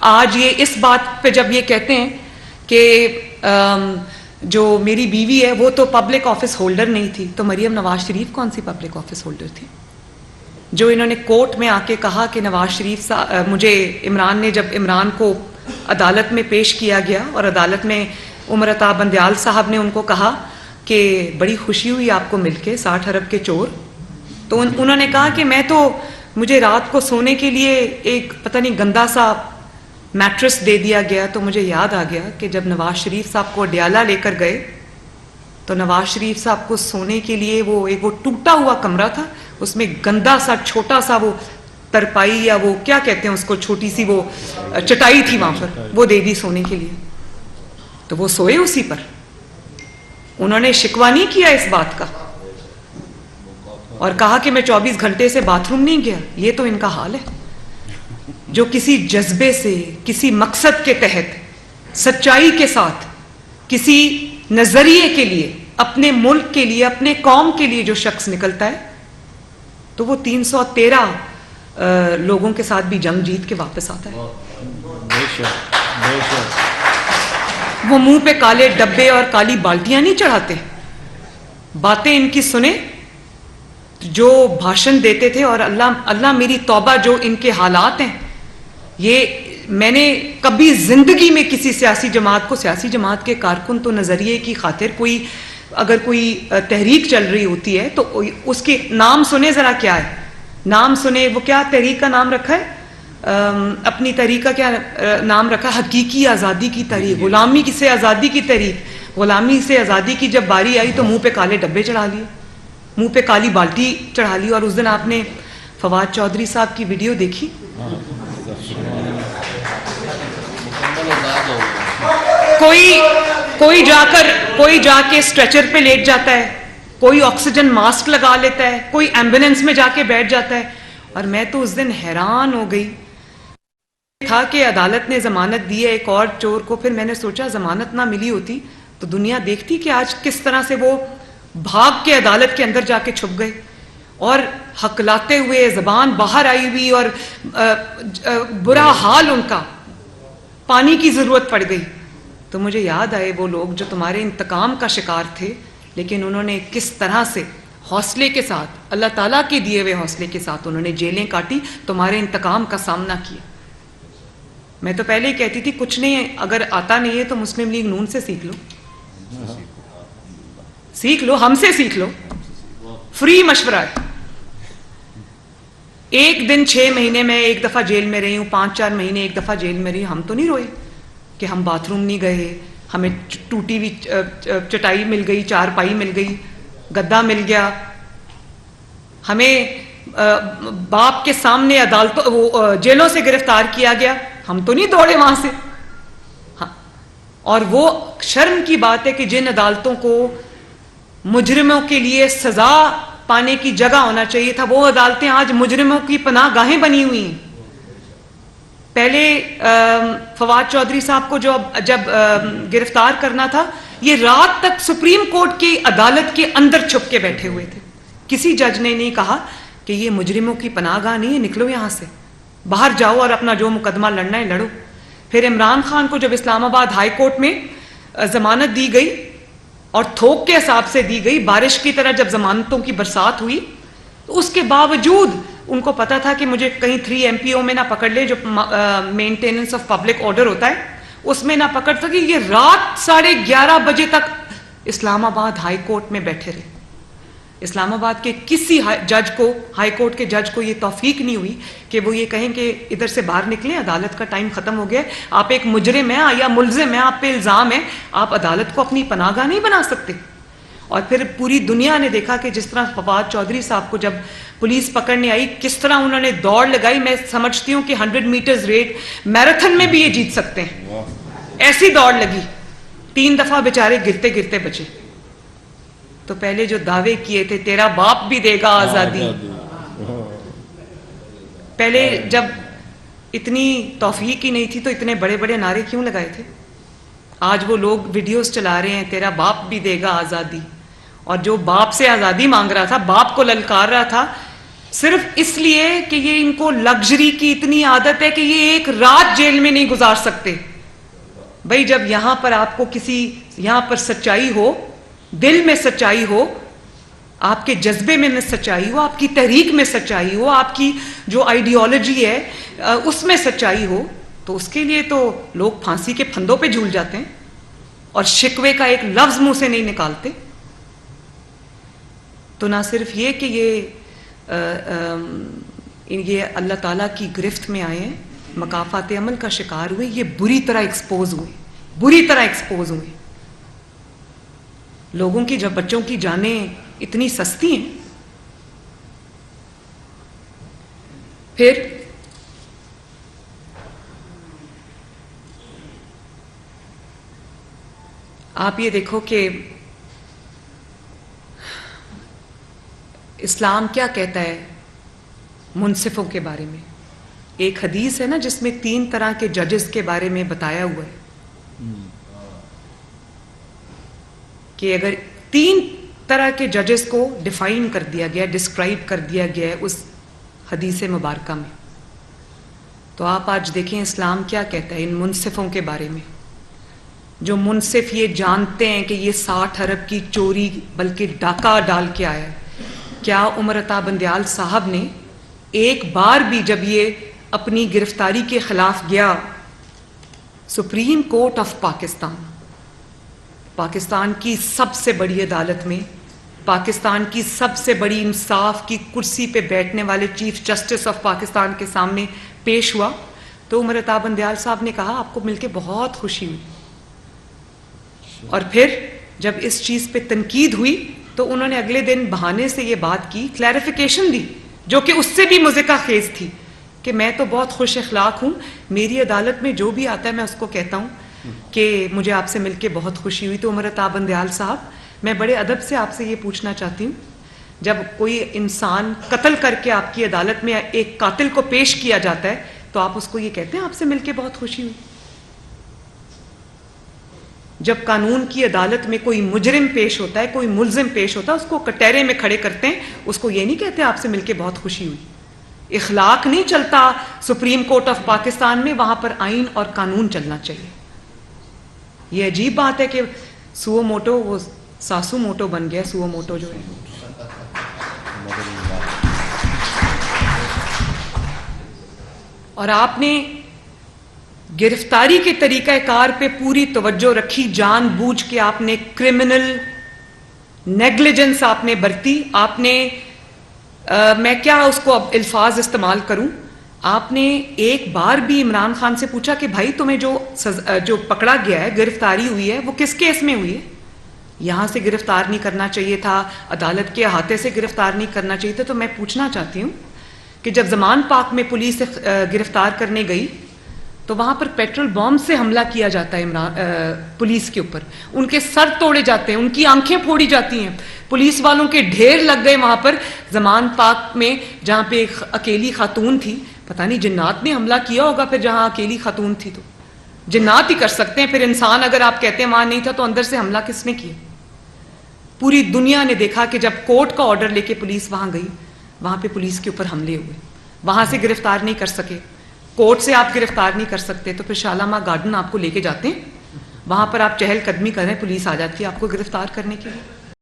آج یہ اس بات پہ جب یہ کہتے ہیں کہ جو میری بیوی ہے وہ تو پبلک آفس ہولڈر نہیں تھی، تو مریم نواز شریف کون سی پبلک آفس ہولڈر تھی؟ جو انہوں نے کورٹ میں آ کے کہا کہ نواز شریف مجھے عمران نے، جب عمران کو عدالت میں پیش کیا گیا اور عدالت میں عمر عطا بندیال صاحب نے ان کو کہا کہ بڑی خوشی ہوئی آپ کو مل کے 60 ارب کے چور، تو انہوں نے کہا کہ مجھے رات کو سونے کے لیے ایک پتہ نہیں گندا سا میٹرس دے دیا گیا، تو مجھے یاد آ گیا کہ جب نواز شریف صاحب کو ڈیالہ لے کر گئے تو نواز شریف صاحب کو سونے کے لیے وہ ٹوٹا ہوا کمرہ تھا، اس میں گندا سا چھوٹا سا وہ ترپائی یا وہ کیا کہتے ہیں اس کو، چھوٹی سی وہ چٹائی تھی وہاں پر، وہ دے دی سونے کے لیے، تو وہ سوئے اسی پر۔ انہوں نے شکوہ نہیں کیا اس بات کا اور کہا کہ میں 24 گھنٹے سے باتھ روم نہیں گیا۔ یہ تو ان کا حال ہے، جو کسی جذبے سے، کسی مقصد کے تحت، سچائی کے ساتھ، کسی نظریے کے لیے، اپنے ملک کے لیے، اپنے قوم کے لیے جو شخص نکلتا ہے تو وہ 313 لوگوں کے ساتھ بھی جنگ جیت کے واپس آتا ہے۔ وہ منہ پہ کالے ڈبے اور کالی بالٹیاں نہیں چڑھاتے، باتیں ان کی سنیں جو بھاشن دیتے تھے، اور اللہ میری توبہ جو ان کے حالات ہیں، یہ میں نے کبھی زندگی میں کسی سیاسی جماعت کے کارکن تو نظریے کی خاطر اگر کوئی تحریک چل رہی ہوتی ہے تو اس کے نام سنے، ذرا کیا ہے نام سنے، وہ کیا تحریک کا نام رکھا ہے، اپنی تحریک کا کیا نام رکھا، حقیقی آزادی کی تحریک، غلامی سے آزادی کی تحریک۔ غلامی سے آزادی کی جب باری آئی تو منہ پہ کالے ڈبے چڑھا لیے، منہ پہ کالی بالٹی چڑھا لی۔ اور اس دن آپ نے فواد چودھری صاحب کی ویڈیو دیکھی، کوئی جا کے اسٹریچر پہ لیٹ جاتا ہے، کوئی آکسیجن ماسک لگا لیتا ہے، کوئی ایمبولینس میں جا کے بیٹھ جاتا ہے۔ اور میں تو اس دن حیران ہو گئی تھا کہ عدالت نے ضمانت دی ہے ایک اور چور کو، پھر میں نے سوچا ضمانت نہ ملی ہوتی تو دنیا دیکھتی کہ آج کس طرح سے وہ بھاگ کے عدالت کے اندر جا کے چھپ گئے اور ہکلاتے ہوئے، زبان باہر آئی ہوئی اور برا حال ان کا، پانی کی ضرورت پڑ گئی۔ تو مجھے یاد آئے وہ لوگ جو تمہارے انتقام کا شکار تھے، لیکن انہوں نے کس طرح سے حوصلے کے ساتھ، اللہ تعالیٰ کے دیے ہوئے حوصلے کے ساتھ انہوں نے جیلیں کاٹی، تمہارے انتقام کا سامنا کیا۔ میں تو پہلے ہی کہتی تھی کچھ نہیں ہے، اگر آتا نہیں ہے تو مسلم لیگ نون سے سیکھ لو، ہم سے سیکھ لو، فری مشورہ ہے۔ ایک دن 6 مہینے میں ایک دفعہ جیل میں رہی ہوں، 5-4 مہینے ایک دفعہ جیل میں رہی، ہم تو نہیں روئے کہ ہم باتھ روم نہیں گئے، ہمیں ٹوٹی ہوئی چٹائی مل گئی، چارپائی مل گئی، گدا مل گیا، ہمیں باپ کے سامنے جیلوں سے گرفتار کیا گیا، ہم تو نہیں دوڑے وہاں سے۔ اور وہ شرم کی بات ہے کہ جن عدالتوں کو مجرموں کے لیے سزا پانے کی جگہ ہونا چاہیے تھا، وہ عدالتیں آج مجرموں کی پناہ گاہیں بنی ہوئی ہیں۔ پہلے فواد چودھری صاحب کو جب گرفتار کرنا تھا، یہ رات تک سپریم کورٹ کی عدالت کے اندر چھپ کے بیٹھے ہوئے تھے، کسی جج نے نہیں کہا کہ یہ مجرموں کی پناہ گاہ نہیں ہے، نکلو یہاں سے، باہر جاؤ اور اپنا جو مقدمہ لڑنا ہے لڑو۔ پھر عمران خان کو جب اسلام آباد ہائی کورٹ میں ضمانت دی گئی اور تھوک کے حساب سے دی گئی، بارش کی طرح جب ضمانتوں کی برسات ہوئی، تو اس کے باوجود ان کو پتا تھا کہ مجھے کہیں 3 MPO میں نہ پکڑ لے، جو مینٹیننس آف پبلک آرڈر ہوتا ہے اس میں نہ پکڑ سکے، یہ رات 11:30 بجے تک اسلام آباد ہائی کورٹ میں بیٹھے رہے۔ اسلام آباد کے کسی جج کو، ہائی کورٹ کے جج کو یہ توفیق نہیں ہوئی کہ وہ یہ کہیں کہ ادھر سے باہر نکلیں، عدالت کا ٹائم ختم ہو گیا، آپ ایک مجرم ہیں یا ملزم ہیں، آپ پہ الزام ہے، آپ عدالت کو اپنی پناہ گاہ نہیں بنا سکتے۔ اور پھر پوری دنیا نے دیکھا کہ جس طرح فواد چودھری صاحب کو جب پولیس پکڑنے آئی، کس طرح انہوں نے دوڑ لگائی۔ میں سمجھتی ہوں کہ 100 میٹرز ریٹ میراتھن میں بھی یہ جیت سکتے ہیں، ایسی دوڑ لگی، 3 دفعہ بیچارے گرتے گرتے بچے۔ تو پہلے جو دعوے کیے تھے تیرا باپ بھی دے گا آزادی، پہلے جب اتنی توفیق ہی نہیں تھی تو اتنے بڑے بڑے نعرے کیوں لگائے تھے؟ آج وہ لوگ ویڈیوز چلا رہے ہیں تیرا باپ بھی دے گا آزادی، اور جو باپ سے آزادی مانگ رہا تھا، باپ کو للکار رہا تھا صرف اس لیے کہ یہ ان کو لگژری کی اتنی عادت ہے کہ یہ ایک رات جیل میں نہیں گزار سکتے. بھائی جب یہاں پر آپ کو یہاں پر سچائی ہو، دل میں سچائی ہو، آپ کے جذبے میں سچائی ہو، آپ کی تحریک میں سچائی ہو، آپ کی جو آئیڈیالوجی ہے اس میں سچائی ہو، تو اس کے لیے تو لوگ پھانسی کے پھندوں پہ جھول جاتے ہیں اور شکوے کا ایک لفظ منہ سے نہیں نکالتے. تو نہ صرف یہ کہ یہ اللہ تعالیٰ کی گرفت میں آئے ہیں، مکافات عمل کا شکار ہوئے، یہ بری طرح ایکسپوز ہوئے. لوگوں کی جب بچوں کی جانیں اتنی سستی ہیں. پھر آپ یہ دیکھو کہ اسلام کیا کہتا ہے منصفوں کے بارے میں. ایک حدیث ہے نا جس میں 3 طرح کے ججز کے بارے میں بتایا ہوا ہے کہ اگر 3 طرح کے ججز کو ڈیفائن کر دیا گیا، ڈسکرائب کر دیا گیا ہے اس حدیث مبارکہ میں، تو آپ آج دیکھیں اسلام کیا کہتا ہے ان منصفوں کے بارے میں. جو منصف یہ جانتے ہیں کہ یہ 60 ارب کی چوری بلکہ ڈاکہ ڈال کے آیا ہے. کیا عمر عطا بندیال صاحب نے ایک بار بھی جب یہ اپنی گرفتاری کے خلاف گیا سپریم کورٹ آف پاکستان کی سب سے بڑی عدالت میں، پاکستان کی سب سے بڑی انصاف کی کرسی پہ بیٹھنے والے چیف جسٹس آف پاکستان کے سامنے پیش ہوا، تو عمر عطا بندیال صاحب نے کہا آپ کو مل کے بہت خوشی ہوئی. اور پھر جب اس چیز پہ تنقید ہوئی تو انہوں نے اگلے دن بہانے سے یہ بات کی، کلیریفیکیشن دی جو کہ اس سے بھی مضحکہ خیز تھی کہ میں تو بہت خوش اخلاق ہوں، میری عدالت میں جو بھی آتا ہے میں اس کو کہتا ہوں کہ مجھے آپ سے مل کے بہت خوشی ہوئی. تو عمر عطا بندیال صاحب میں بڑے ادب سے آپ سے یہ پوچھنا چاہتی ہوں، جب کوئی انسان قتل کر کے آپ کی عدالت میں ایک قاتل کو پیش کیا جاتا ہے تو آپ اس کو یہ کہتے ہیں آپ سے مل کے بہت خوشی ہوئی؟ جب قانون کی عدالت میں کوئی مجرم پیش ہوتا ہے، کوئی ملزم پیش ہوتا ہے، اس کو کٹہرے میں کھڑے کرتے ہیں، اس کو یہ نہیں کہتے آپ سے مل کے بہت خوشی ہوئی. اخلاق نہیں چلتا سپریم کورٹ آف پاکستان میں، وہاں پر آئین اور قانون چلنا چاہیے. یہ عجیب بات ہے کہ سوو موٹو وہ ساسو موٹو بن گیا. سوو موٹو جو ہے اور آپ نے گرفتاری کے طریقہ کار پہ پوری توجہ رکھی، جان بوجھ کے آپ نے کرمنل نیگلیجنس آپ نے برتی. آپ نے میں کیا اس کو اب الفاظ استعمال کروں، آپ نے ایک بار بھی عمران خان سے پوچھا کہ بھائی تمہیں جو پکڑا گیا ہے، گرفتاری ہوئی ہے، وہ کس کیس میں ہوئی ہے؟ یہاں سے گرفتار نہیں کرنا چاہیے تھا، عدالت کے احاطے سے گرفتار نہیں کرنا چاہیے تھا. تو میں پوچھنا چاہتی ہوں کہ جب زمان پاک میں پولیس گرفتار کرنے گئی تو وہاں پر پیٹرول بم سے حملہ کیا جاتا ہے پولیس کے اوپر، ان کے سر توڑے جاتے ہیں، ان کی آنکھیں پھوڑی جاتی ہیں، پولیس والوں کے ڈھیر لگ گئے وہاں پر زمان پاک میں جہاں پہ ایک اکیلی خاتون تھی. پتہ نہیں جنات نے حملہ کیا ہوگا پھر جہاں اکیلی خاتون تھی. تو جنات ہی کر سکتے ہیں، پھر انسان اگر آپ کہتے ہیں وہاں نہیں تھا تو اندر سے حملہ کس نے کیا؟ پوری دنیا نے دیکھا کہ جب کورٹ کا آرڈر لے کے پولیس وہاں گئی، وہاں پہ پولیس کے اوپر حملے ہوئے، وہاں سے گرفتار نہیں کر سکے. کورٹ سے آپ گرفتار نہیں کر سکتے تو پھر شالامار گارڈن آپ کو لے کے جاتے ہیں، وہاں پر آپ چہل قدمی کریں، پولیس آ جاتی ہے آپ کو گرفتار کرنے کے لیے.